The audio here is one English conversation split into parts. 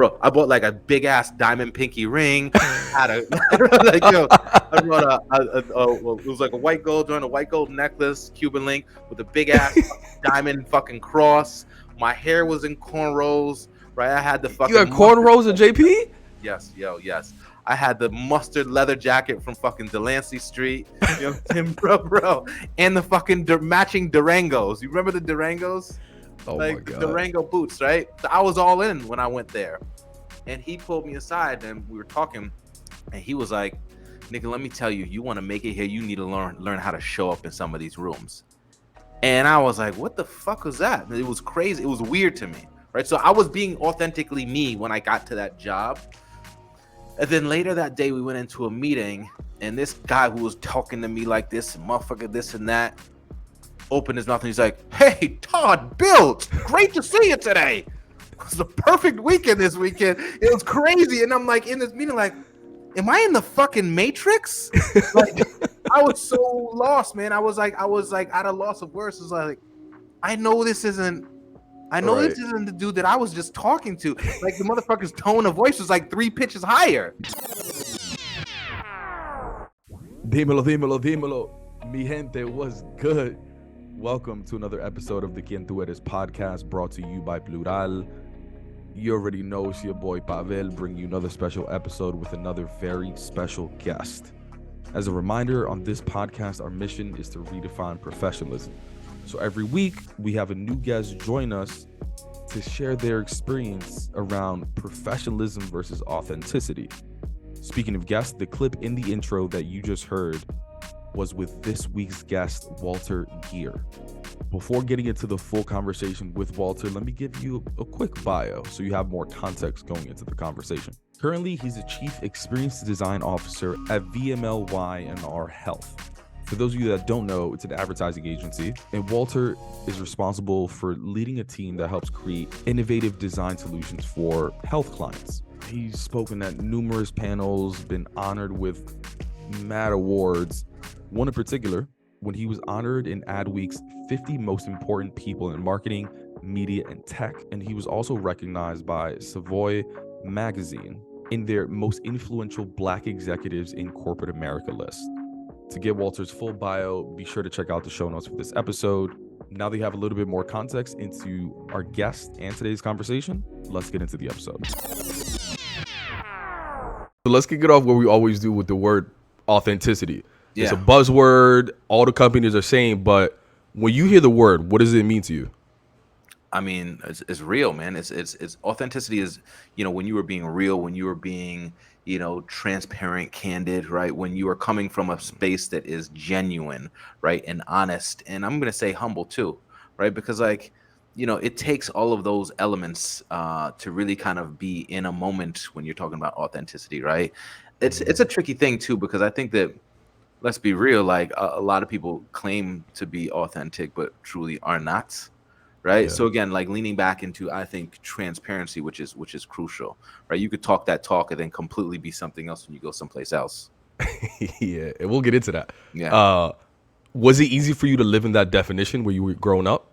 bro. I bought like a big ass diamond pinky ring. Had a like I brought it was like a white gold joint, a white gold necklace, Cuban link with a big ass diamond fucking cross. My hair was in cornrows, right? I had the fucking You had cornrows at JP? Yes, yes. I had the mustard leather jacket from fucking Delancey Street, you know what I'm saying, bro, and the fucking matching Durangos. You remember the Durangos? Oh Like my the God. Durango boots, right? So I was all in when I went there, and he pulled me aside and we were talking, and he was like, "Nigga, let me tell you, you want to make it here, you need to learn how to show up in some of these rooms." And I was like, "What the fuck was that?" And it was crazy. It was weird to me, right? So I was being authentically me when I got to that job. And then later that day, we went into a meeting, and this guy who was talking to me like this, motherfucker, this and that, opened his mouth and he's like, "Hey, Todd Bills, great to see you today. It was a perfect weekend this weekend. It was crazy." And I'm like in this meeting, like, am I in the fucking Matrix? Like, I was so lost, man. I was like at a loss of words. It's like, I know this isn't the dude that I was just talking to. Like, the motherfucker's tone of voice was like 3 pitches higher. Dímelo. Mi gente, what's good? Welcome to another episode of the Quién Tú Eres podcast, brought to you by Plural. You already know it's your boy Pavel, bringing you another special episode with another very special guest. As a reminder, on this podcast, our mission is to redefine professionalism. So every week, we have a new guest join us to share their experience around professionalism versus authenticity. Speaking of guests, the clip in the intro that you just heard was with this week's guest, Walter Geer. Before getting into the full conversation with Walter, let me give you a quick bio so you have more context going into the conversation. Currently, he's the Chief Experience Design Officer at VMLY&R HEALTH. For those of you that don't know, it's an advertising agency, and Walter is responsible for leading a team that helps create innovative design solutions for health clients. He's spoken at numerous panels, been honored with mad awards. One in particular, when he was honored in Adweek's 50 Most Important People in Marketing, Media, and Tech, and he was also recognized by Savoy Magazine in their Most Influential Black Executives in Corporate America list. To get Walter's full bio, be sure to check out the show notes for this episode. Now that you have a little bit more context into our guest and today's conversation, let's get into the episode. So let's kick it off where we always do with the word authenticity. Yeah. It's a buzzword, all the companies are saying, but when you hear the word, what does it mean to you? I mean, it's real, man. It's authenticity is, when you were being real, when you were being, transparent, candid, right? When you are coming from a space that is genuine, right? And honest. And I'm going to say humble too, right? Because it takes all of those elements to really kind of be in a moment when you're talking about authenticity, right? It's a tricky thing too, because I think that, let's be real, like a lot of people claim to be authentic, but truly are not. Right. Yeah. So again, like leaning back into, I think, transparency, which is crucial, right? You could talk that talk and then completely be something else when you go someplace else. Yeah. And we'll get into that. Yeah. Was it easy for you to live in that definition where you were growing up?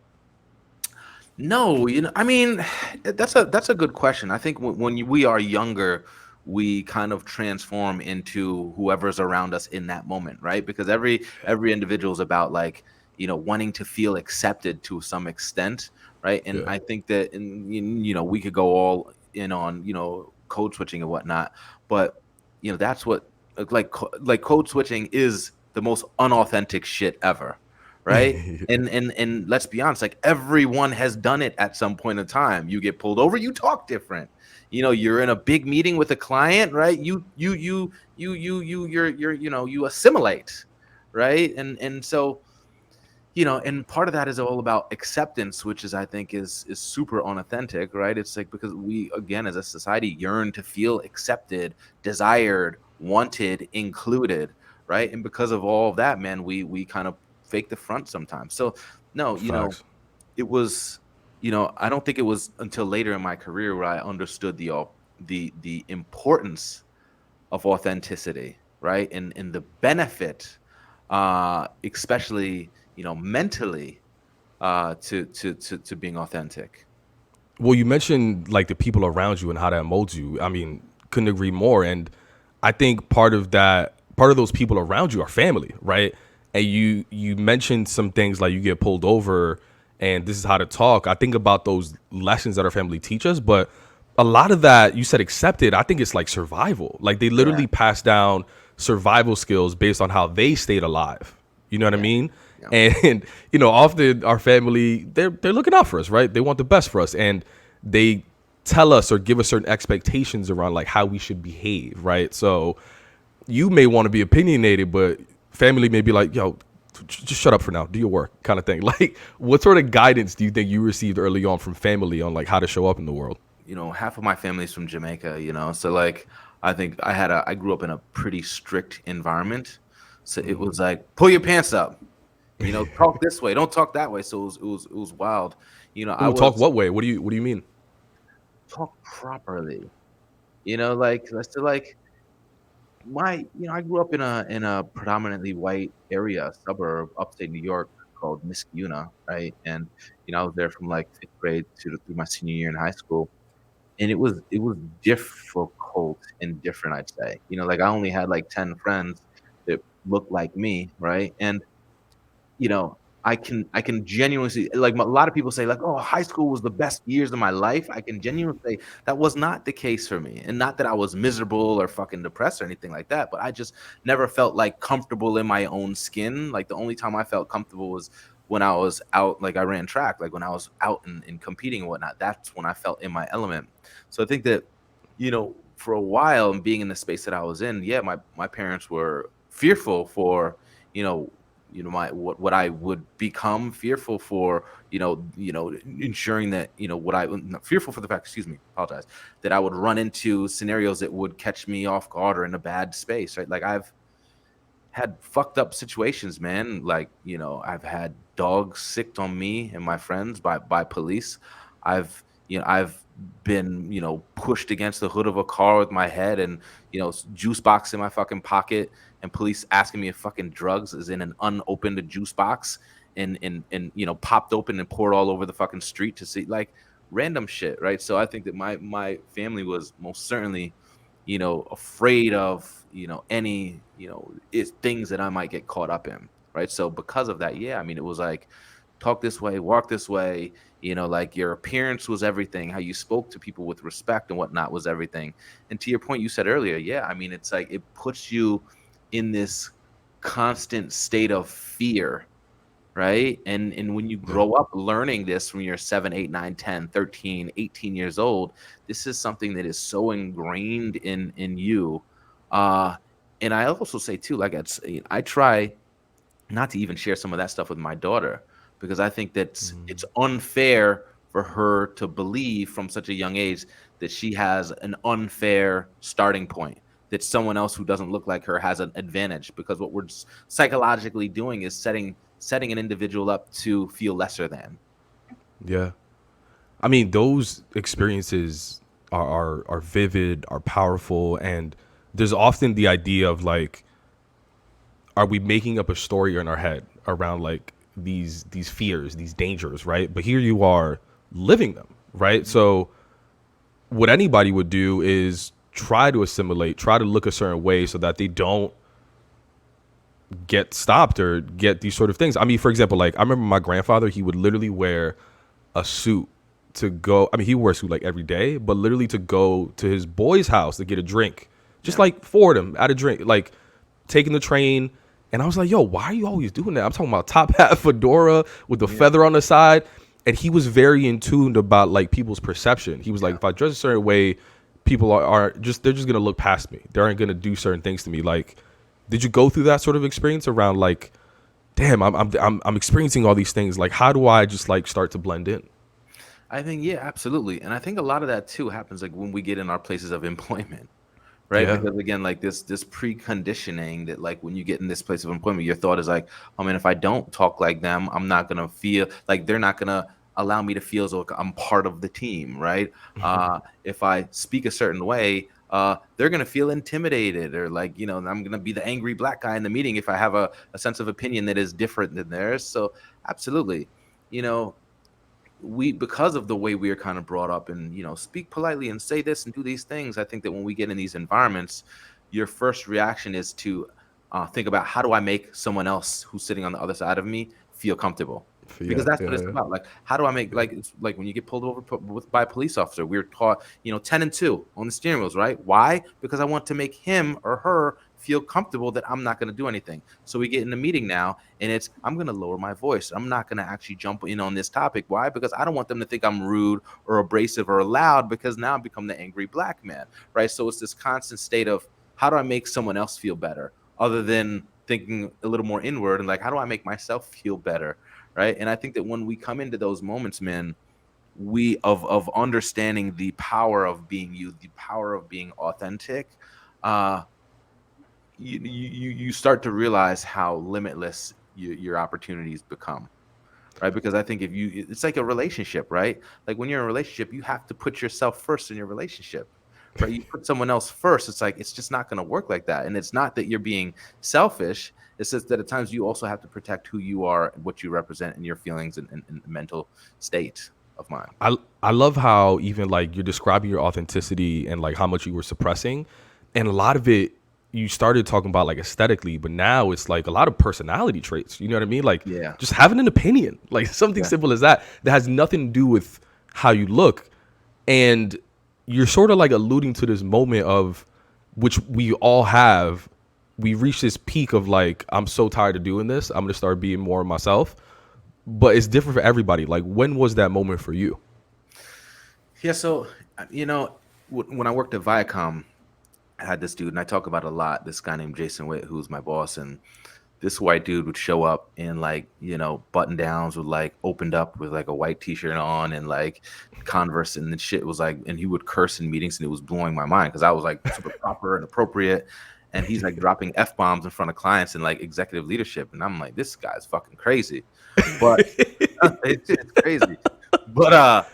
No, I mean, that's a good question. I think when we are younger, we kind of transform into whoever's around us in that moment, right? Because every individual is about wanting to feel accepted to some extent, right? And yeah. I think that, we could go all in on, code switching and whatnot, but that's what like code switching is the most unauthentic shit ever, right? and let's be honest, like everyone has done it at some point in time. You get pulled over, you talk different. You're in a big meeting with a client, right? You assimilate, right? And so, and part of that is all about acceptance, which is, I think, is super unauthentic, right? It's like, because we, again, as a society, yearn to feel accepted, desired, wanted, included, right? And because of all of that, man, we kind of fake the front sometimes. So no, Facts. It was, I don't think it was until later in my career where I understood the importance of authenticity, right? And the benefit, especially mentally, to being authentic. Well, you mentioned like the people around you and how that molds you. I mean, couldn't agree more. And I think part of those people around you are family, right? And you mentioned some things like you get pulled over and this is how to talk. I think about those lessons that our family teach us, but a lot of that you said accepted, I think it's like survival. Like they Yeah, literally pass down survival skills based on how they stayed alive. You know what I yeah, mean? yeah. And often our family they're looking out for us, right? They want the best for us, and they tell us or give us certain expectations around like how we should behave, right? So you may want to be opinionated, but family may be like, yo, just shut up for now, do your work, kind of thing. Like, what sort of guidance do you think you received early on from family on like how to show up in the world? Half of my family's from Jamaica, so like I think I grew up in a pretty strict environment. So it was like, pull your pants up, talk this way, don't talk that way. So it was wild. I Ooh, talk was what way? What do you mean? talk properly. Like let's say like I grew up in a predominantly white area, suburb, upstate New York called Niskayuna, right? And I was there from like fifth grade to through my senior year in high school. And it was difficult and different, I'd say. Like I only had like 10 friends that looked like me, right? And you know, I can genuinely see, like, a lot of people say like, "Oh, high school was the best years of my life." I can genuinely say that was not the case for me, and not that I was miserable or fucking depressed or anything like that, but I just never felt like comfortable in my own skin. Like the only time I felt comfortable was when I was out, like I ran track, like when I was out and competing and whatnot. That's when I felt in my element. So I think that, for a while and being in the space that I was in, yeah, my parents were fearful for, you know, my what I would become, fearful for, ensuring that, what I no, fearful for the fact, excuse me, apologize, that I would run into scenarios that would catch me off guard or in a bad space, right? Like I've had fucked up situations, man. Like, I've had dogs sicked on me and my friends by police. I've been, pushed against the hood of a car with my head and, juice box in my fucking pocket and police asking me if fucking drugs is in an unopened juice box and popped open and poured all over the fucking street to see, like, random shit, right? So I think that my family was most certainly, afraid of, any, is things that I might get caught up in, right? So because of that, yeah, I mean, it was like, talk this way, walk this way, like your appearance was everything, how you spoke to people with respect and whatnot was everything. And to your point you said earlier, yeah, I mean, it's like it puts you in this constant state of fear, right? And when you Yeah. grow up learning this when you're 7, 8, 9, 10, 13, 18 years old, this is something that is so ingrained in you. Uh, and I also say too, like I try not to even share some of that stuff with my daughter because I think that it's unfair for her to believe from such a young age that she has an unfair starting point, that someone else who doesn't look like her has an advantage, because what we're psychologically doing is setting an individual up to feel lesser than. Yeah. I mean, those experiences are vivid, are powerful, and there's often the idea of like, are we making up a story in our head around like these fears, these dangers, right? But here you are living them, right? Mhm. So what anybody would do is try to assimilate, try to look a certain way so that they don't get stopped or get these sort of things. I mean, for example, like I remember my grandfather, he would literally wear a suit to go. I mean, he wore a suit like every day, but literally to go to his boy's house to get a drink, just Yeah. like for them at a drink, like taking the train. And I was like, yo, why are you always doing that? I'm talking about top hat fedora with the Yeah. feather on the side. And he was very in tune about like people's perception. He was like, Yeah. if I dress a certain way, people are just, they're just gonna look past me. They aren't gonna do certain things to me. Like, did you go through that sort of experience around like, damn, I'm experiencing all these things. Like, how do I just like start to blend in? I think, yeah, absolutely. And I think a lot of that too happens like when we get in our places of employment. Right? Yeah. Because again, like this preconditioning that, like, when you get in this place of employment, your thought is like, "Oh man, if I don't talk like them, I'm not gonna feel like they're not gonna allow me to feel as though I'm part of the team, right? If I speak a certain way, they're gonna feel intimidated, or like, I'm gonna be the angry black guy in the meeting if I have a sense of opinion that is different than theirs." So absolutely, you know, we, because of the way we are kind of brought up and, speak politely and say this and do these things, I think that when we get in these environments, your first reaction is to think about, how do I make someone else who's sitting on the other side of me feel comfortable? Because Yeah, that's what yeah, it's yeah. about. Like, how do I make, Yeah. like, it's like when you get pulled over by a police officer, we're taught, 10 and 2 on the steering wheels, right? Why? Because I want to make him or her feel comfortable that I'm not going to do anything. So we get in a meeting now, and it's, I'm going to lower my voice. I'm not going to actually jump in on this topic. Why? Because I don't want them to think I'm rude or abrasive or loud, because now I become the angry black man, right? So it's this constant state of, how do I make someone else feel better, other than thinking a little more inward and like, how do I make myself feel better, right? And I think that when we come into those moments, man, we of understanding the power of being you, the power of being authentic, uh you start to realize how limitless your opportunities become, right? Because I think if you, it's like a relationship, right? Like when you're in a relationship, you have to put yourself first in your relationship, right? You put someone else first, it's like, it's just not going to work like that. And it's not that you're being selfish, it's just that at times you also have to protect who you are and what you represent and your feelings and mental state of mind. I love how even like you're describing your authenticity and like how much you were suppressing, and a lot of it you started talking about like aesthetically, but now it's like a lot of personality traits. You know what I mean? Like Yeah, just having an opinion, like something yeah, simple as that, that has nothing to do with how you look, and you're sort of like alluding to this moment of which we all have. We reach this peak of like, I'm so tired of doing this. I'm gonna start being more of myself, but it's different for everybody. Like, when was that moment for you? yeah. So when I worked at Viacom, I had this dude, and I talk about it a lot, this guy named Jason Witt, who's my boss. And this white dude would show up in, like, button downs with, like, opened up with like a white t-shirt on and like Converse, and the shit was like, and he would curse in meetings, and it was blowing my mind because I was like super proper and appropriate, and he's like dropping f-bombs in front of clients and like executive leadership, and I'm like, this guy's fucking crazy. But it's crazy. But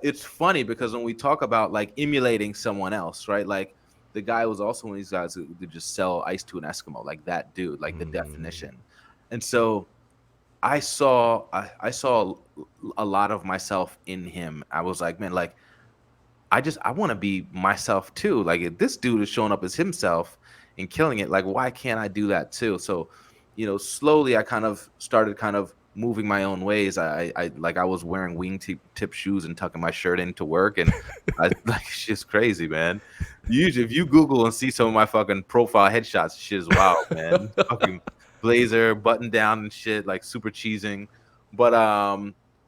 it's funny because when we talk about like emulating someone else, right? Like, the guy was also one of these guys who could just sell ice to an Eskimo, like that dude, like the Mm. definition. And so I saw a lot of myself in him. I was like, man, like, I want to be myself too. Like, if this dude is showing up as himself and killing it, like, why can't I do that too? So, slowly I kind of started kind of moving my own ways. I like, I was wearing tip shoes and tucking my shirt into work, and I like, it's just crazy, man. Usually, if you Google and see some of my fucking profile headshots, shit is wild, man. Fucking blazer, button down and shit, like super cheesing. But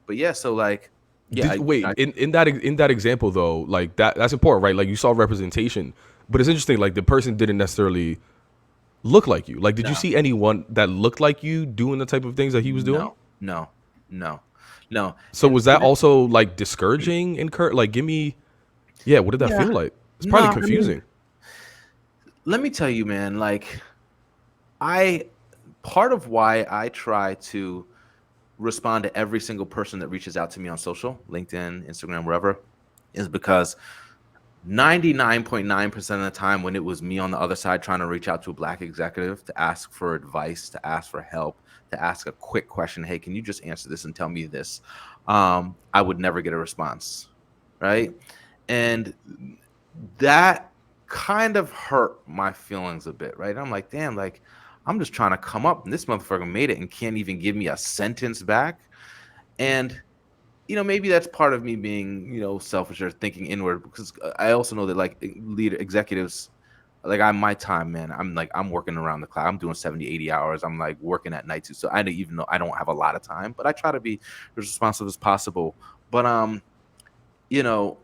yeah, so like, yeah, Did wait in that example though, like that's important, right? Like you saw representation, but it's interesting. Like the person didn't necessarily look like you. Like, did you no. see anyone that looked like you doing the type of things that he was doing? No, no, no, no. So And was that also like discouraging? Like, give me, yeah. What did that yeah, feel like? It's no, probably I mean, confusing. let me tell you, man, like, I part of why I try to respond to every single person that reaches out to me on social, LinkedIn, Instagram, wherever, is because 99.9% of the time when it was me on the other side trying to reach out to a black executive to ask for advice, to ask for help, to ask a quick question, hey, can you just answer this and tell me this? I would never get a response, right? And that kind of hurt my feelings a bit, right? I'm like, damn, like, I'm just trying to come up, and this motherfucker made it and can't even give me a sentence back. And maybe that's part of me being, selfish or thinking inward, because I also know that, like, leader executives, like, I'm my time, man. I'm like, I'm working around the clock. I'm doing 70, 80 hours. I'm like working at night too. So I don't even know, I don't have a lot of time, but I try to be as responsive as possible. But you know,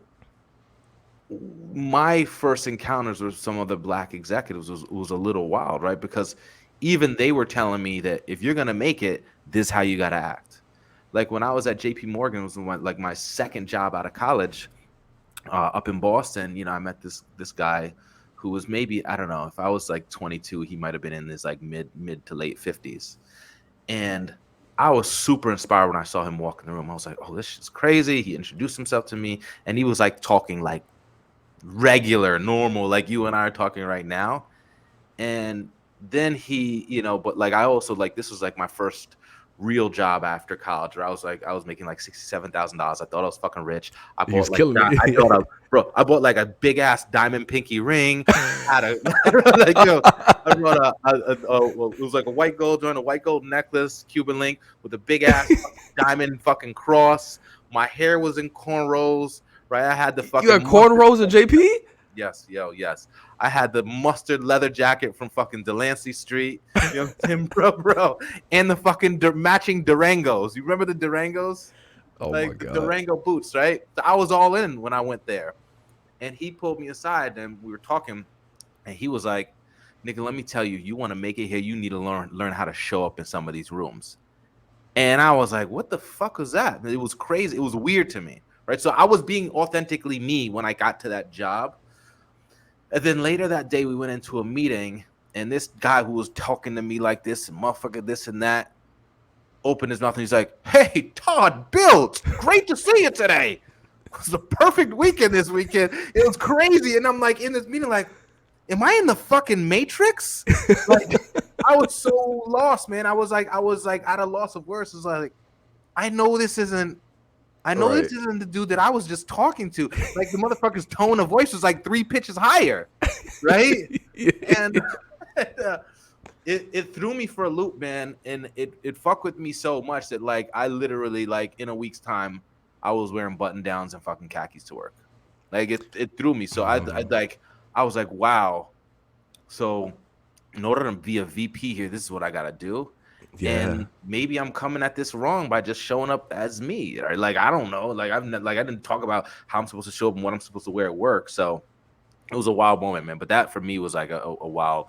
my first encounters with some of the black executives was a little wild, right? Because even they were telling me that if you're gonna make it, this is how you gotta act. Like when I was at JP Morgan, it was like my second job out of college, up in Boston. I met this guy who was, maybe, I don't know, if I was like 22, he might have been in his like mid to late 50s. And I was super inspired when I saw him walk in the room. I was like, oh, this shit's crazy. He introduced himself to me, and he was like talking like regular, normal, like you and I are talking right now. And then he, but like, I also, like, this was like my first real job after college where I was making like $67,000. I thought I was fucking rich. I He was bought like killing it. I thought I bought like a big ass diamond pinky ring. Had a like yo, I bought well, it was like a white gold joint, a white gold necklace, Cuban link with a big ass diamond fucking cross. My hair was in cornrows, right? I had the You had fucking cornrows at JP? yes, yo, yes. I had the mustard leather jacket from fucking Delancey Street, you know, Tim, bro, and the fucking matching Durangos. You remember the Durangos? Oh my Like the god. Durango boots, right? So I was all in when I went there, and he pulled me aside and we were talking, and he was like, "Nigga, let me tell you, you want to make it here, you need to learn how to show up in some of these rooms." And I was like, "What the fuck was that?" And it was crazy. It was weird to me, right? So I was being authentically me when I got to that job. And then later that day, we went into a meeting, and this guy who was talking to me like this, motherfucker, this and that, opened his mouth and he's like, "Hey, Todd Bills, great to see you today. It was a perfect weekend this weekend. It was crazy." And I'm like in this meeting, like, am I in the fucking Matrix? Like, I was so lost, man. I was like at a loss of words. It's like, I know this isn't. I know Right. this isn't the dude that I was just talking to. Like the motherfucker's tone of voice was like 3 pitches higher, right? And it threw me for a loop, man. And it fucked with me so much that like I literally like in a week's time I was wearing button downs and fucking khakis to work. Like it threw me. So I was like, wow. So in order to be a VP here, this is what I gotta do. Yeah. And maybe I'm coming at this wrong by just showing up as me. Or like I don't know. Like I didn't talk about how I'm supposed to show up and what I'm supposed to wear at work. So it was a wild moment, man. But that for me was like a wild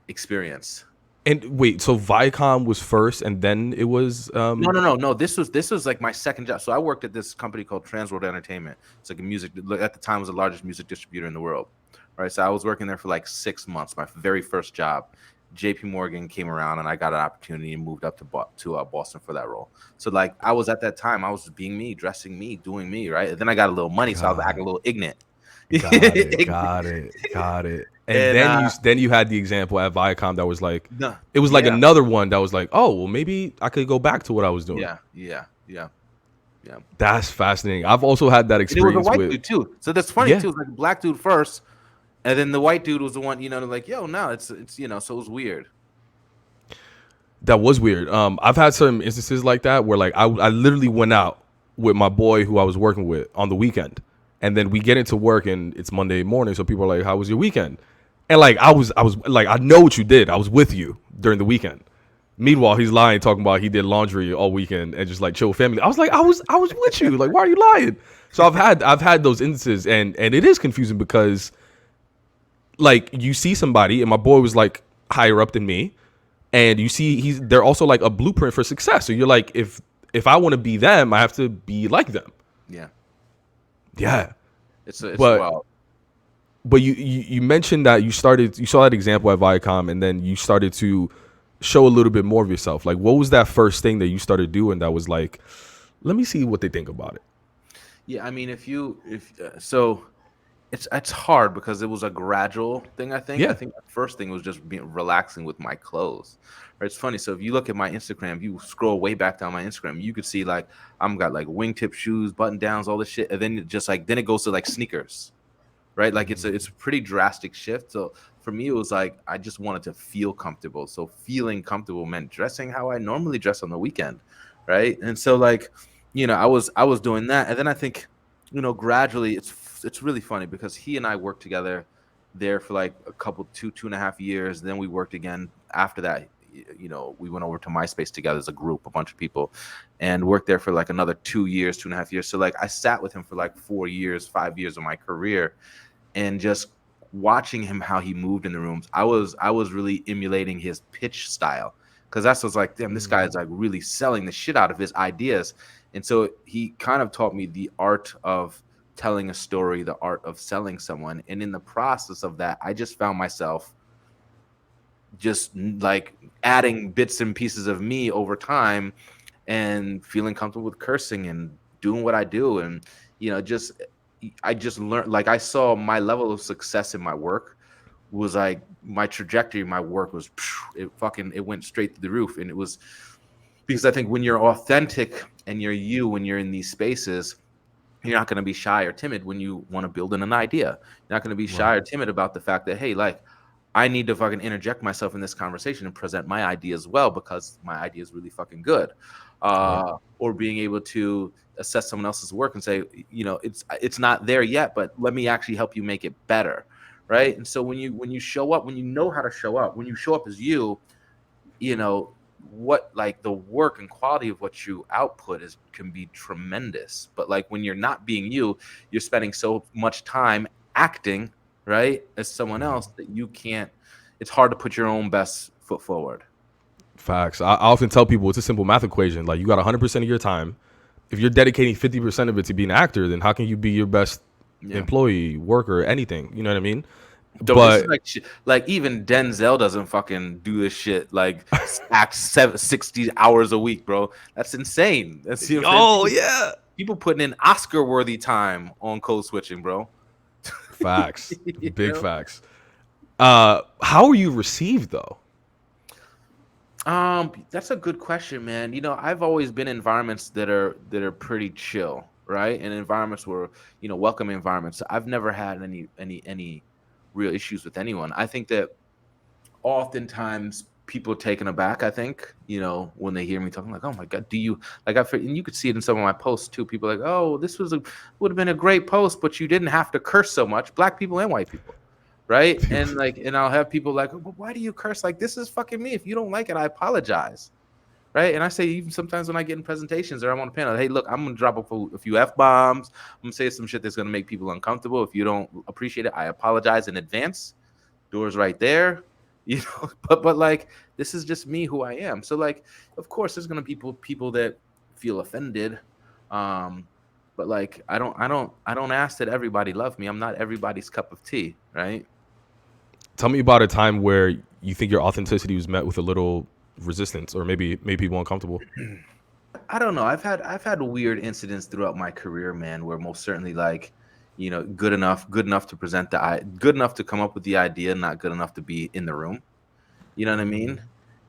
experience. And wait, so Viacom was first, and then it was No. This was like my second job. So I worked at this company called Transworld Entertainment. It's like a music at the time was the largest music distributor in the world. Right. So I was working there for like 6 months, my very first job. JP Morgan came around and I got an opportunity and moved up to Boston for that role. So like I was at that time, I was being me, dressing me, doing me, right? And then I got a little money, so I was acting a little ignorant. Got it. And then you had the example at Viacom that was like it was like another one that was like, oh well, maybe I could go back to what I was doing. Yeah. That's fascinating. I've also had that experience. And it was a white dude too. So that's funny too. It was like a black dude first. And then the white dude was the one, like, yo, no, it's so it was weird. That was weird. I've had some instances like that where like I literally went out with my boy who I was working with on the weekend, and then we get into work and it's Monday morning, so people are like, "How was your weekend?" And like I was like, "I know what you did. I was with you during the weekend." Meanwhile, he's lying, talking about he did laundry all weekend and just like chill with family. I was like, I was with you. Like, why are you lying? So I've had those instances, and it is confusing because like you see somebody, and my boy was like higher up than me, and you see they're also like a blueprint for success. So you're like, if I want to be them, I have to be like them. Yeah. It's wild. But you mentioned that you saw that example at Viacom, and then you started to show a little bit more of yourself. Like, what was that first thing that you started doing that was like, let me see what they think about it? Yeah, I mean, so it's hard because it was a gradual thing. I think the first thing was just relaxing with my clothes. Right? It's funny. So if you look at my Instagram, if you scroll way back down my Instagram, you could see like I'm got like wingtip shoes, button downs, all this shit, and then it goes to like sneakers, right? Like it's a pretty drastic shift. So for me, it was like I just wanted to feel comfortable. So feeling comfortable meant dressing how I normally dress on the weekend, right? And so like, I was doing that, and then I think, gradually it's really funny because he and I worked together there for like a couple 2.5 years. Then we worked again after that. We went over to MySpace together as a group, a bunch of people, and worked there for like another 2.5 years. So like I sat with him for like 4 years, 5 years of my career, and just watching him how he moved in the rooms. I was really emulating his pitch style because that's what's like, damn, this guy is like really selling the shit out of his ideas. And so he kind of taught me the art of telling a story, the art of selling someone. And in the process of that, I just found myself just like adding bits and pieces of me over time and feeling comfortable with cursing and doing what I do. And, I just learned, like I saw my level of success in my work was like my trajectory, my work was, it went straight through the roof. And it was because I think when you're authentic and you're you, when you're in these spaces, you're not going to be shy or timid when you want to build in an idea. You're not going to be Right. shy or timid about the fact that, hey, like, I need to fucking interject myself in this conversation and present my idea as well because my idea is really fucking good. Right. Or being able to assess someone else's work and say, it's not there yet, but let me actually help you make it better, right? And so when you show up, when you know how to show up, when you show up as you, what, like, the work and quality of what you output is can be tremendous. But like when you're not being you, you're spending so much time acting, right, as someone Mhm. else that you can't, it's hard to put your own best foot forward. Facts. I often tell people it's a simple math equation. Like you got 100% of your time. If you're dedicating 50% of it to being an actor, then how can you be your best Yeah. employee, worker, anything? You know what I mean? Though this is But like like even Denzel doesn't fucking do this shit, like act 60 hours a week, bro. That's insane. That's, you know what I'm saying? oh yeah, People putting in Oscar worthy time on code switching, bro. facts, You big know? facts. How are you received though? That's a good question, man. I've always been in environments that are pretty chill, right? And environments where, welcome environments. I've never had any real issues with anyone. I think that oftentimes people are taken aback, I think, when they hear me talking, like, oh my God, do you, like, and you could see it in some of my posts too. People are like, oh, this would have been a great post, but you didn't have to curse so much, black people and white people. Right. And like, and I'll have people like, well, why do you curse? Like, this is fucking me. If you don't like it, I apologize. Right. And I say, even sometimes when I get in presentations or I'm on a panel, hey, look, I'm going to drop a few F bombs. I'm going to say some shit that's going to make people uncomfortable. If you don't appreciate it, I apologize in advance. Doors right there. But like, this is just me, who I am. So like, of course there's going to be people that feel offended. But like, I don't ask that everybody love me. I'm not everybody's cup of tea. Right. Tell me about a time where you think your authenticity was met with a little resistance, or maybe made people uncomfortable. I don't know. I've had weird incidents throughout my career, man, where most certainly, like, good enough to present good enough to come up with the idea, not good enough to be in the room. You know what I mean?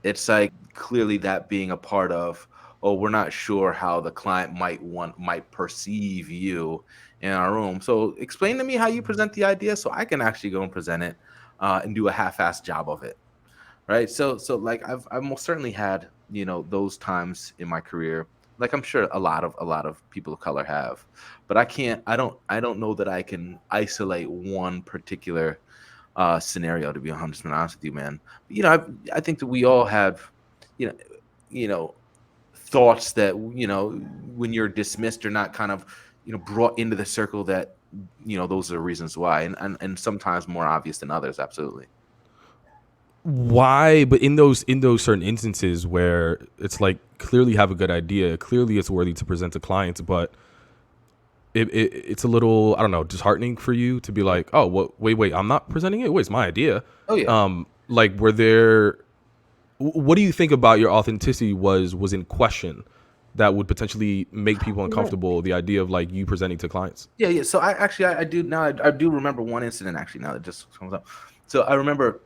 It's like clearly that being a part of, oh, we're not sure how the client might perceive you in our room. So explain to me how you present the idea so I can actually go and present it, and do a half-assed job of it. Right. So like I've most certainly had, those times in my career. Like I'm sure a lot of people of color have, but I don't know that I can isolate one particular scenario, to be 100% honest with you, man. But, I think that we all have, you know, you know, thoughts that, when you're dismissed or not kind of, brought into the circle, that, those are the reasons why, and sometimes more obvious than others. Absolutely. Why? But in those certain instances where it's like clearly have a good idea, clearly it's worthy to present to clients, but it's a little, I don't know, disheartening for you to be like, oh, what? Wait, I'm not presenting it. Wait, it's my idea. Oh yeah. Like, were there? What do you think about your authenticity was in question that would potentially make people Yeah. uncomfortable? The idea of like you presenting to clients. Yeah. So I do now. I do remember one incident, actually, now that just comes up. So I remember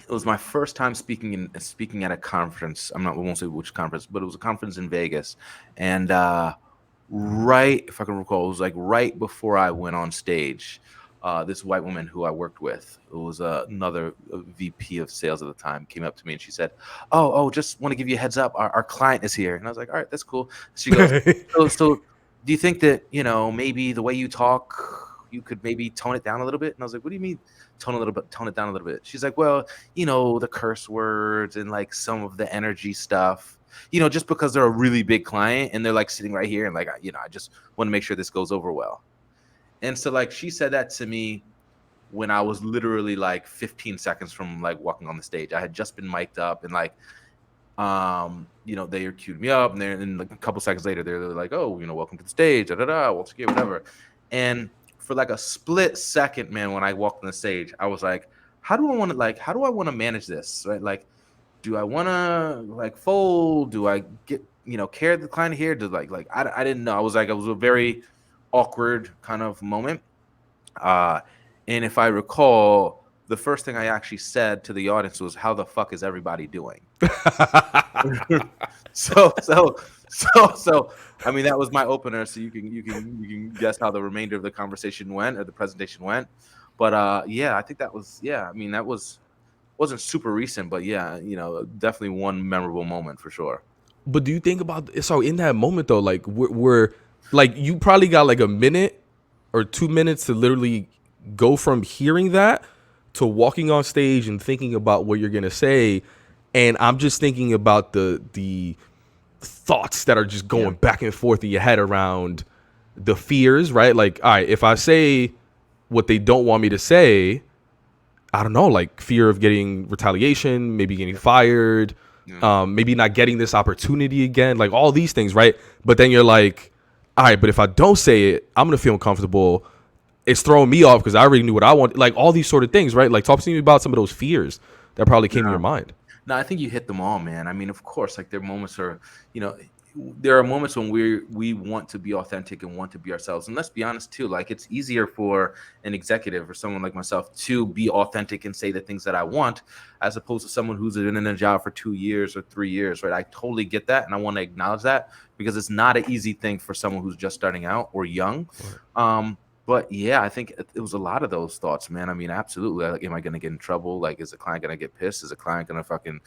it was my first time speaking at a conference. I won't say which conference, but it was a conference in Vegas, and right, if I can recall, it was like right before I went on stage. This white woman who I worked with, it was another VP of sales at the time, came up to me and she said, "Oh, just want to give you a heads up. Our client is here." And I was like, "All right, that's cool." She goes, "So, do you think that, maybe the way you talk, you could maybe tone it down a little bit?" And I was like, "What do you mean tone it down a little bit?" She's like, "Well, the curse words and like some of the energy stuff." Just because they're a really big client and they're like sitting right here and like, I just want to make sure this goes over well. And so like she said that to me when I was literally like 15 seconds from like walking on the stage. I had just been mic'd up and like, they queued me up, and then like a couple seconds later, they're like, "Oh, welcome to the stage, da da da, Walter Geer, whatever." And for like a split second, man, when I walked on the stage, I was like, how do I want to manage this? Right? Like, do I want to like fold? Do I get, carry the client here? I didn't know. It was a very awkward kind of moment. Uh, and if I recall, the first thing I actually said to the audience was, "How the fuck is everybody doing?" so so so I mean, that was my opener. So you can guess how the remainder of the conversation went, or the presentation went. But yeah, I think that was, yeah. I mean, that wasn't super recent, but yeah, definitely one memorable moment for sure. But do you think about, so in that moment though, like we're like, you probably got like a minute or 2 minutes to literally go from hearing that to walking on stage and thinking about what you're gonna say. And I'm just thinking about the thoughts that are just Yeah. going back and forth in your head around the fears, right? Like, all right, if I say what they don't want me to say, I don't know, like fear of getting retaliation, maybe getting fired, Yeah. maybe not getting this opportunity again, like all these things, right? But then you're like, all right, but if I don't say it, I'm gonna feel uncomfortable. It's throwing me off because I already knew what I want, like all these sort of things, right? Like, talk to me about some of those fears that probably came to your No. mind. No, I think you hit them all, man. I mean, of course, like, there are moments where, you know, there are moments when we want to be authentic and want to be ourselves. And let's be honest too, like, it's easier for an executive or someone like myself to be authentic and say the things that I want, as opposed to someone who's been in a job for 2 years or 3 years, right? I totally get that, and I want to acknowledge that, because it's not an easy thing for someone who's just starting out or young. But yeah, I think it was a lot of those thoughts, man. I mean, absolutely. Like, am I going to get in trouble? Like, is the client going to get pissed? Is the client going to fucking,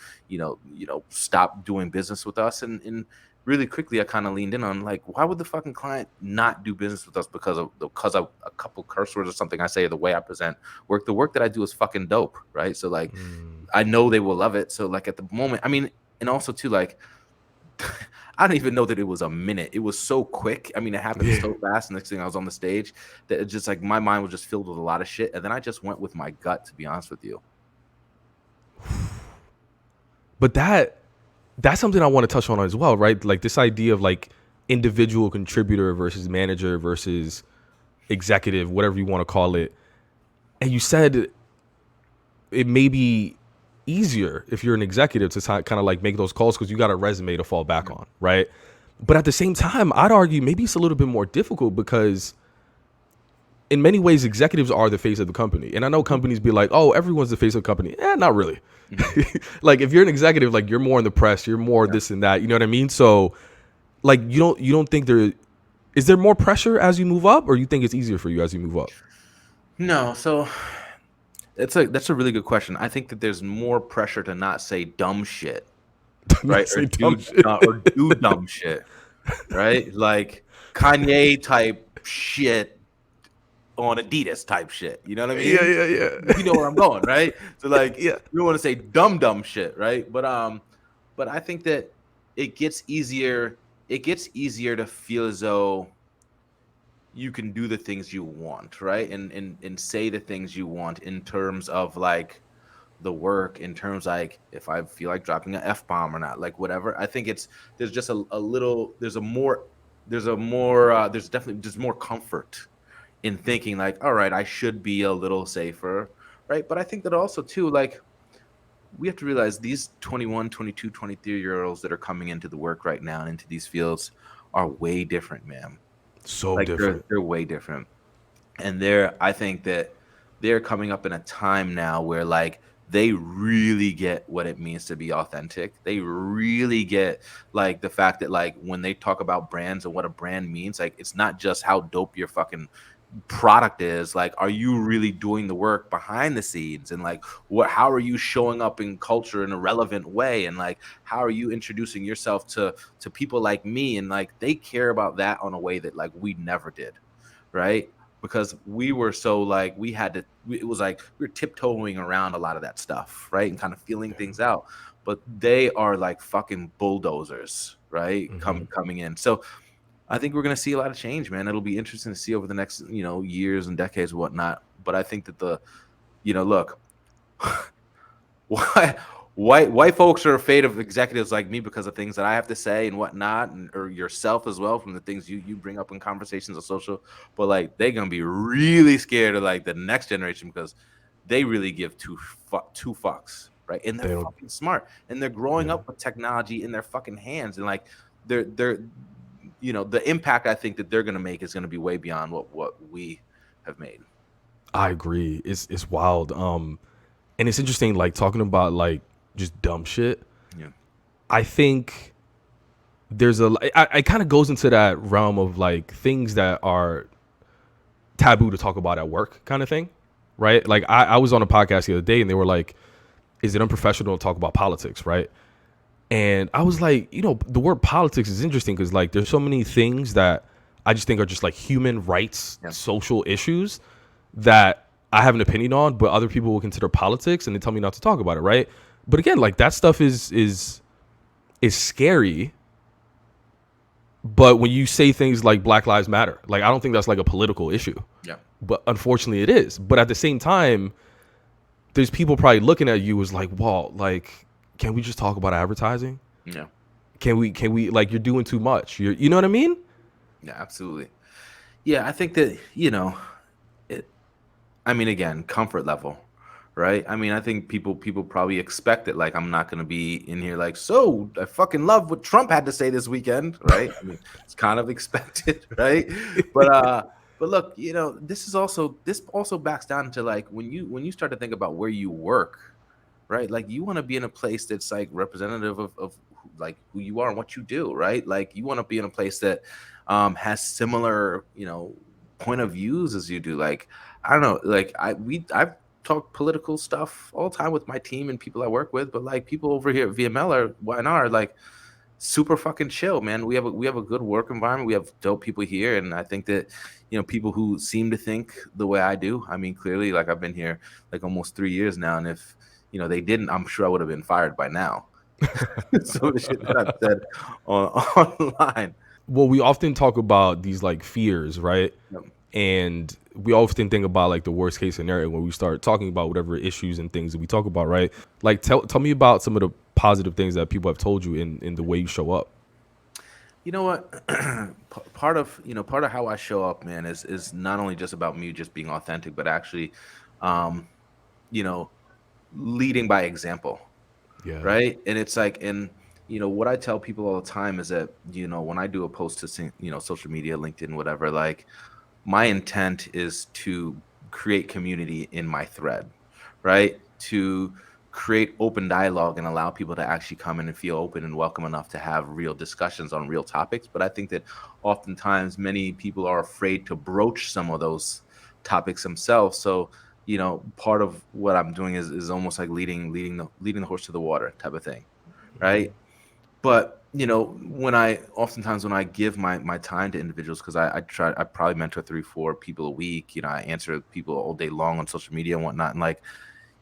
stop doing business with us? And really quickly, I kind of leaned in on, like, why would the fucking client not do business with us because of a couple curse words or something I say, or the way I present work? The work that I do is fucking dope, right? So, like, I know they will love it. So, like, at the moment, I mean, and also too, like, I don't even know that it was a minute. It was so quick. I mean, it happened Yeah. so fast. Next thing I was on the stage, that it just, like, my mind was just filled with a lot of shit. And then I just went with my gut, to be honest with you. But that's something I want to touch on as well, right? Like this idea of like individual contributor versus manager versus executive, whatever you want to call it. And you said it may be easier if you're an executive to kind of like make those calls because you got a resume to fall back on, right? But at the same time, I'd argue maybe it's a little bit more difficult because in many ways, executives are the face of the company. And I know companies be like, oh, everyone's the face of the company. Not really. Like if you're an executive, like you're more in the press, you're more this and that. You know what I mean? So like you don't think is there more pressure as you move up, or you think it's easier for you as you move up? No, so that's a really good question. I think that there's more pressure to not say dumb shit, right? Or Say dumb shit. do dumb shit, right? Like Kanye type shit on Adidas type shit. You know what I mean? Yeah. You know where I'm going, right? So, like, Yeah. you don't want to say dumb shit, right? But I think that it gets easier. It gets easier to feel as though you can do the things you want, right? And say the things you want in terms of, like, the work, in terms, like, if I feel like dropping an F-bomb or not, like, whatever. I think there's just a little, there's definitely just more comfort in thinking, like, all right, I should be a little safer, right? But I think that also too, like, we have to realize these 21, 22, 23 year olds that are coming into the work right now and into these fields are way different, man. So Like, they're different. they're way different. And I think that they're coming up in a time now where, like, they really get what it means to be authentic. They really get, like, the fact that, like, when they talk about brands and what a brand means, like, it's not just how dope your fucking product is. Like, are you really doing the work behind the scenes? And, like, how are you showing up in culture in a relevant way? And, like, how are you introducing yourself to people like me? And, like, they care about that on a way that, like, we never did, right? Because we were so, like, it was like we were tiptoeing around a lot of that stuff, right? And kind of feeling things out. But they are like fucking bulldozers, right? Coming in. So I think we're gonna see a lot of change, man. It'll be interesting to see over the next, years and decades, and whatnot. But I think that look, why white folks are afraid of executives like me because of things that I have to say and whatnot, and or yourself as well, from the things you bring up in conversations on social. But, like, they're gonna be really scared of, like, the next generation, because they really give two fucks, right? And They they're don't. fucking smart, and they're growing Yeah. up with technology in their fucking hands, and, like, they're the impact I think that they're gonna make is gonna be way beyond what we have made. I agree. It's wild. And it's interesting, like talking about like just dumb shit. Yeah. I think there's it kind of goes into that realm of like things that are taboo to talk about at work kind of thing, right? Like I was on a podcast the other day and they were like, is it unprofessional to talk about politics, right? And I was like, the word politics is interesting because like there's so many things that I just think are just like human rights, Yeah. social issues that I have an opinion on, but other people will consider politics and they tell me not to talk about it, right? But again, like that stuff is scary. But when you say things like Black Lives Matter, like I don't think that's like a political issue. Yeah. But unfortunately it is. But at the same time, there's people probably looking at you as like, Walt, like, can we just talk about advertising? Yeah. Can we like, you're doing too much. You know what I mean? Yeah, absolutely. Yeah, I think that, I mean, again, comfort level, right? I mean, I think people probably expect it. Like, I'm not going to be in here like, so I fucking love what Trump had to say this weekend, right? I mean, it's kind of expected, right? But look, this also backs down to like when you start to think about where you work, right? Like you want to be in a place that's like representative of like who you are and what you do, right? Like you want to be in a place that has similar, point of views as you do. Like I don't know, like I've talked political stuff all the time with my team and people I work with, but like people over here at VML or Y&R, like super fucking chill, man. We have a good work environment. We have dope people here, and I think that people who seem to think the way I do. I mean, clearly, like I've been here like almost 3 years now, and if they didn't, I'm sure I would have been fired by now. So the shit that I've said online. Well, we often talk about these like fears, right? Yep. And we often think about like the worst case scenario when we start talking about whatever issues and things that we talk about, right? Like tell me about some of the positive things that people have told you in the way you show up. You know what? Part of how I show up, man, is not only just about me just being authentic, but actually, um, you know, leading by example, Yeah. right? And it's like, and what I tell people all the time is that when I do a post to social media, LinkedIn, whatever, like my intent is to create community in my thread, right? To create open dialogue and allow people to actually come in and feel open and welcome enough to have real discussions on real topics. But I think that oftentimes many people are afraid to broach some of those topics themselves. So, part of what I'm doing is almost like leading the horse to the water type of thing, right? But when I give my time to individuals, because I probably mentor 3-4 people a week. I answer people all day long on social media and whatnot, and like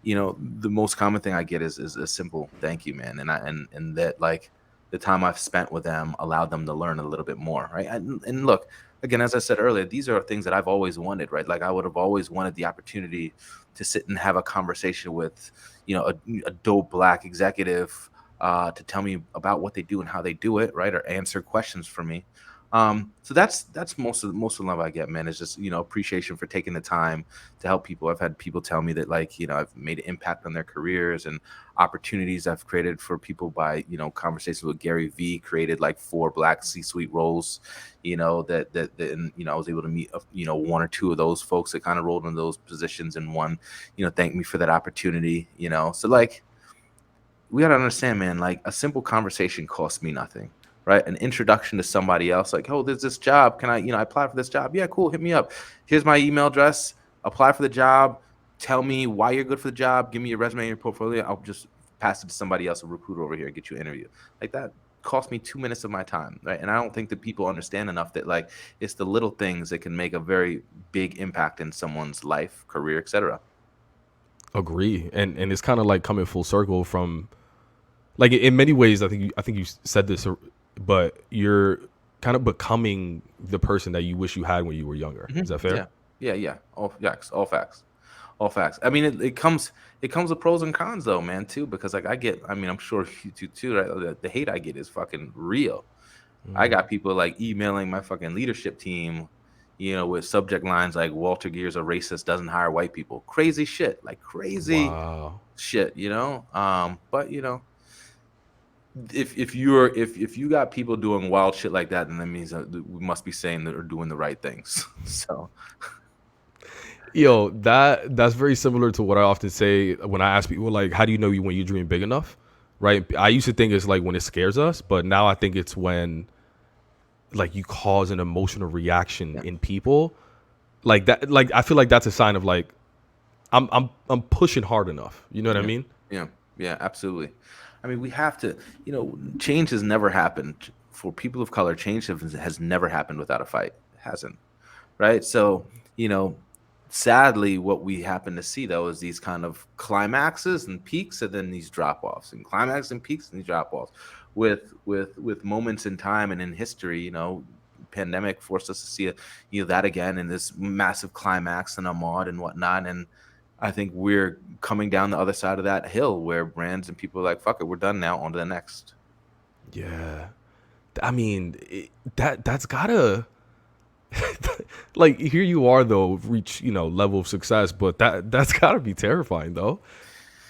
the most common thing I get is a simple thank you, man. And that like the time I've spent with them allowed them to learn a little bit more, right? And look, again, as I said earlier, these are things that I've always wanted, right? Like I would have always wanted the opportunity to sit and have a conversation with a dope Black executive, to tell me about what they do and how they do it, right? Or answer questions for me. So that's most of the love I get, man, is just appreciation for taking the time to help people. I've had people tell me that like I've made an impact on their careers, and opportunities I've created for people by conversations with Gary Vee created like 4 Black C-suite roles. And I was able to meet 1 or 2 of those folks that kind of rolled in those positions, and one thanked me for that opportunity. So like we got to understand, man, like a simple conversation costs me nothing, right? An introduction to somebody else, like, oh, there's this job. Can I apply for this job? Yeah, cool. Hit me up. Here's my email address. Apply for the job. Tell me why you're good for the job. Give me your resume and your portfolio. I'll just pass it to somebody else, a recruiter over here, and get you an interview. Like that cost me 2 minutes of my time, right? And I don't think that people understand enough that like it's the little things that can make a very big impact in someone's life, career, etc. Agree. And it's kind of like coming full circle from like in many ways. I think you said this, but you're kind of becoming the person that you wish you had when you were younger. Is that fair? Yeah. All facts. I mean, it comes with pros and cons though, man, too, because like I'm sure you do too, right? The hate I get is fucking real. I got people like emailing my fucking leadership team, with subject lines like Walter Geer's a racist, doesn't hire white people. Crazy shit, like crazy Wow. shit, but if you got people doing wild shit like that, then that means that we must be saying that we're doing the right things. So Yo, that's very similar to what I often say when I ask people, like, how do you know when you dream big enough? Right? I used to think it's like when it scares us, but now I think it's when like you cause an emotional reaction Yeah, in people. Like that, like I feel like that's a sign of like I'm pushing hard enough. You know what I yeah, mean? yeah, yeah, absolutely. I mean, we have to, change has never happened for people of color. Change has never happened without a fight. It hasn't. Right? So, you know, sadly, what we happen to see though is these kind of climaxes and peaks, and then these drop offs, and climax and peaks and these drop offs, with moments in time and in history. Pandemic forced us to see that again in this massive climax and a mod and whatnot, and I think we're coming down the other side of that hill where brands and people are like, fuck it, we're done now, on to the next. Yeah. I mean, that's gotta like here you are though, reach level of success, but that's gotta be terrifying though.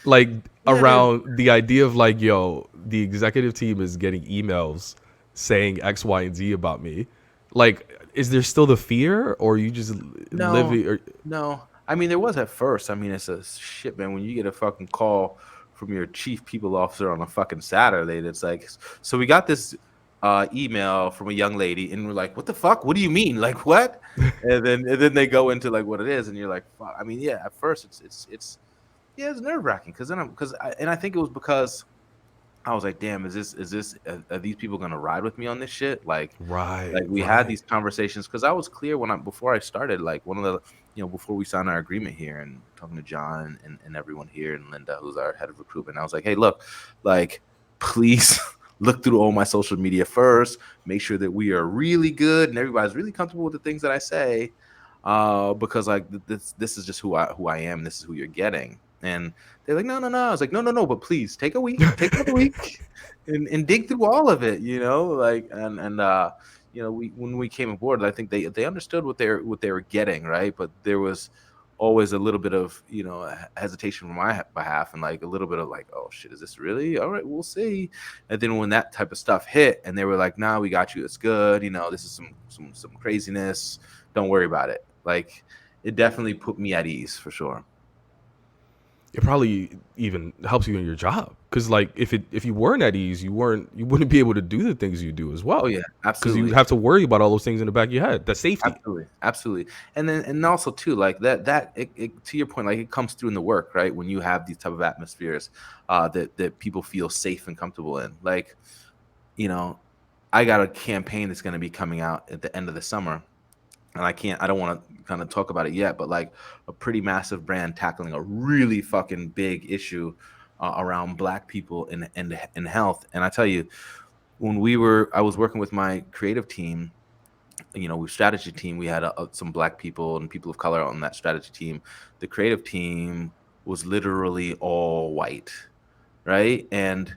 Like Yeah, it is. around the idea of like, yo, the executive team is getting emails saying X, Y, and Z about me. Like, is there still the fear, or you just No, living? Or no. I mean, there was at first. I mean, it's a shit, man. When you get a fucking call from your chief people officer on a fucking Saturday, that's like, so we got this email from a young lady, and we're like, what the fuck? What do you mean? Like what? And then they go into like what it is, and you're like, fuck. I mean, yeah. At first, it's yeah, it's nerve wracking because I think it was because I was like, damn, is this are these people gonna ride with me on this shit? Like right, we had right. these conversations because I was clear before I started, like one of the before we signed our agreement here and talking to John and everyone here and Linda, who's our head of recruitment. I was like, hey, look, like please look through all my social media first, make sure that we are really good and everybody's really comfortable with the things that I say. Because like this is just who I am, this is who you're getting. And they're like, no, no, no. I was like, no, no, no, but please take a week, take another week and dig through all of it, like we when we came aboard, I think they understood what they were getting, right? But there was always a little bit of hesitation from my behalf, and like a little bit of like, oh shit, is this really all right? We'll see. And then when that type of stuff hit, and they were like, nah, we got you. It's good. This is some craziness. Don't worry about it. Like it definitely put me at ease for sure. It probably even helps you in your job because like if you weren't at ease, you wouldn't be able to do the things you do as Oh well yeah, because you absolutely. have to worry about all those things in the back of your head. That's safety. Absolutely, absolutely, and also too, like it to your point, like it comes through in the work, right? When you have these type of atmospheres, that people feel safe and comfortable in. Like, you know, I got a campaign that's going to be coming out at the end of the summer, and I don't want to kind of talk about it yet, but like a pretty massive brand tackling a really fucking big issue around Black people in health. And I tell you, I was working with my creative team, we strategy team. We had some Black people and people of color on that strategy team. The creative team was literally all white, right? And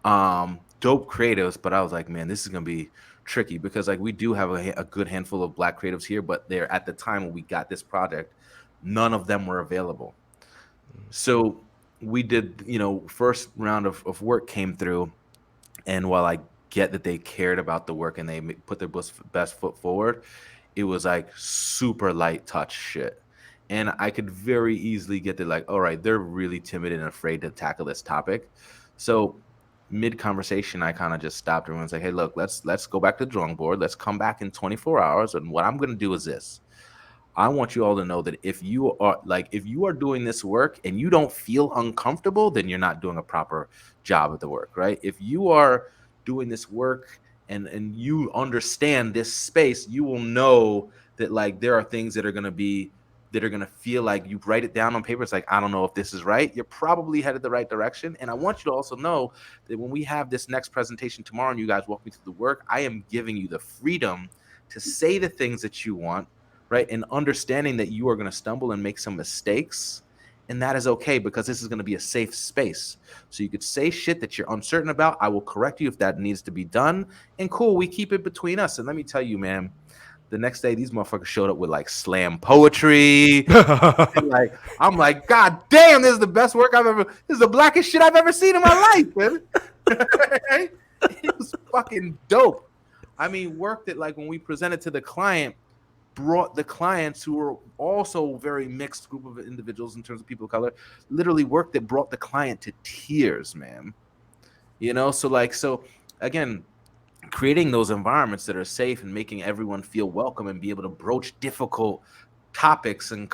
dope creatives, but I was like, man, this is gonna be tricky because like we do have a good handful of Black creatives here, but they're at the time when we got this project, none of them were available. So we did, first round of work came through, and while I get that they cared about the work and they put their best foot forward, it was like super light touch shit. And I could very easily get that, like, all right, they're really timid and afraid to tackle this topic. So mid conversation, I kind of just stopped everyone and was like, hey, look, let's go back to the drawing board. Let's come back in 24 hours. And what I'm gonna do is this. I want you all to know that if you are doing this work and you don't feel uncomfortable, then you're not doing a proper job of the work, right? If you are doing this work and you understand this space, you will know that like there are things that are gonna feel like you write it down on paper. It's like, I don't know if this is right. You're probably headed the right direction. And I want you to also know that when we have this next presentation tomorrow and you guys walk me through the work, I am giving you the freedom to say the things that you want, right? And understanding that you are going to stumble and make some mistakes. And that is okay because this is going to be a safe space. So you could say shit that you're uncertain about. I will correct you if that needs to be done. And cool, we keep it between us. And let me tell you, man, the next day, these motherfuckers showed up with like slam poetry. And like, I'm like, God damn, this is the best work this is the blackest shit I've ever seen in my life, man. It was fucking dope. I mean, work that like when we presented to the client, brought the clients who were also very mixed group of individuals in terms of people of color, literally work that brought the client to tears, man. So again, creating those environments that are safe and making everyone feel welcome and be able to broach difficult topics and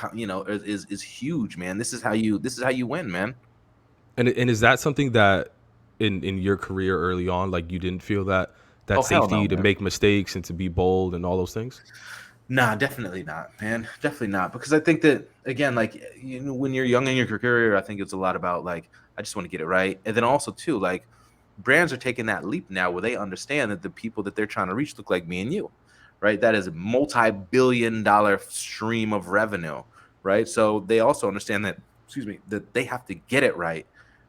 is huge, man. This is how you win, man. And is that something that in your career early on, like you didn't feel that Oh, hell no, safety to man. make mistakes and to be bold and all those things? Nah, definitely not, man. Definitely not. Because I think that, again, like, when you're young in your career, I think it's a lot about, like, I just want to get it right. And then also, too, like, brands are taking that leap now where they understand that the people that they're trying to reach look like me and you, right? That is a multi-billion-dollar stream of revenue, right? So they also understand that, excuse me, that they have to get it right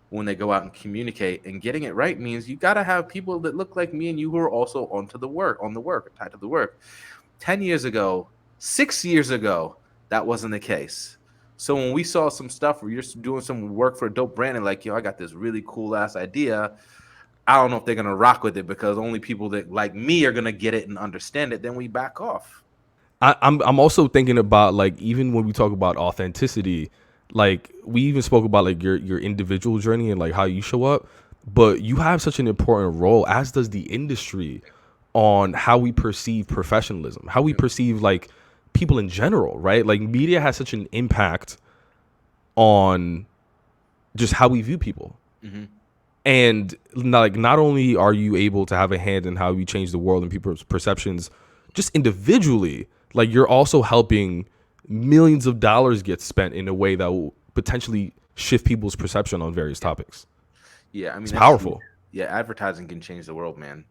when they go out and communicate. And getting it right means you got to have people that look like me and you who are also on the work, tied to the work. 10 years ago, 6 years ago, that wasn't the case. So when we saw some stuff where you're doing some work for a dope brand and like, yo, I got this really cool ass idea, I don't know if they're gonna rock with it because only people that like me are gonna get it and understand it, then we back off. I'm also thinking about, like, even when we talk about authenticity, like we even spoke about like your individual journey and like how you show up, but you have such an important role, as does the industry, on how we perceive professionalism, how we perceive like people in general, right? Like media has such an impact on just how we view people. Mm-hmm. And not only are you able to have a hand in how you change the world and people's perceptions just individually, like you're also helping millions of dollars get spent in a way that will potentially shift people's perception on various topics. Yeah, I mean, It's that's powerful. yeah, advertising can change the world, man.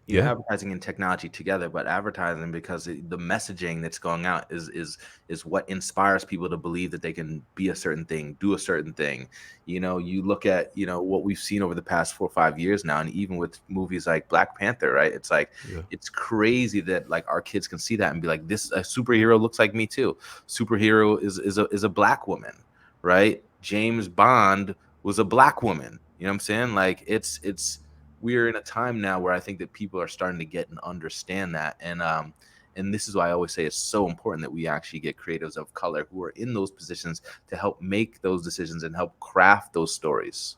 Yeah. Advertising and technology together, but advertising because the messaging that's going out is what inspires people to believe that they can be a certain thing, do a certain thing. You look at what we've seen over the past 4 or 5 years now, and even with movies like Black Panther, right? It's like Yeah. it's crazy that like our kids can see that and be like, this a superhero looks like me too. Superhero is a black woman, right? James Bond was a black woman. You know what I'm saying? Like it's we're in a time now where I think that people are starting to get and understand that. And this is why I always say it's so important that we actually get creatives of color who are in those positions to help make those decisions and help craft those stories.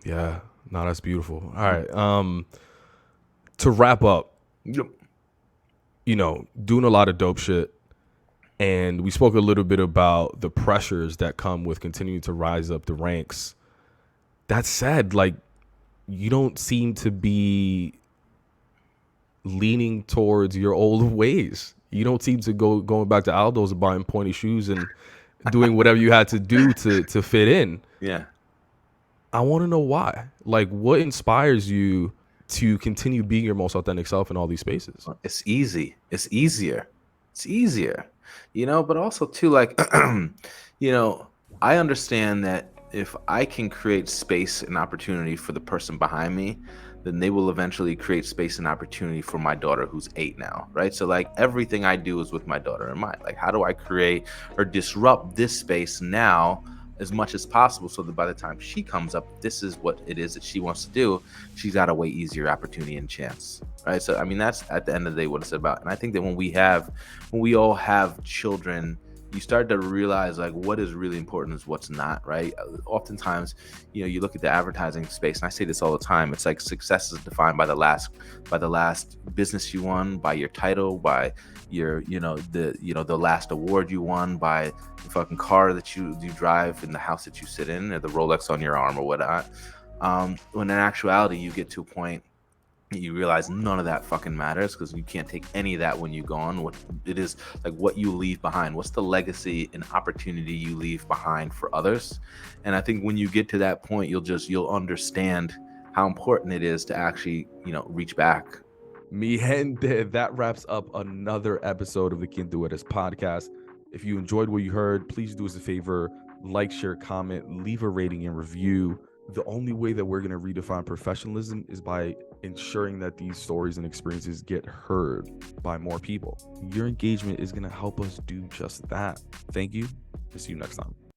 Yeah. No, that's beautiful. All right. To wrap up, Yep. Doing a lot of dope shit. And we spoke a little bit about the pressures that come with continuing to rise up the ranks. That said, like, you don't seem to be leaning towards your old ways. You don't seem to going back to Aldo's and buying pointy shoes and doing whatever you had to do to fit in. Yeah. I want to know why. Like, what inspires you to continue being your most authentic self in all these spaces? It's easy. It's easier. It's easier. But also too, like, I understand that if I can create space and opportunity for the person behind me, then they will eventually create space and opportunity for my daughter who's 8 now, right? So like everything I do is with my daughter in mind. Like, how do I create or disrupt this space now as much as possible so that by the time she comes up, this is what it is that she wants to do. She's got a way easier opportunity and chance, right? So I mean, that's at the end of the day what it's about. And I think that when we all have children, you start to realize like what is really important is what's not, right? Oftentimes, you look at the advertising space, and I say this all the time. It's like success is defined by the last business you won, by your title, by your the last award you won, by the fucking car that you drive, and the house that you sit in, or the Rolex on your arm or whatnot. When in actuality, you get to a point you realize none of that fucking matters because you can't take any of that when you go on. What it is, like, what you leave behind, what's the legacy and opportunity you leave behind for others. And I think when you get to that point, you'll understand how important it is to actually reach back. Mi gente, that wraps up another episode of the Quién Tú Eres podcast. If you enjoyed what you heard, please do us a favor, like, share, comment, leave a rating and review. The only way that we're going to redefine professionalism is by ensuring that these stories and experiences get heard by more people. Your engagement is going to help us do just that. Thank you. See you next time.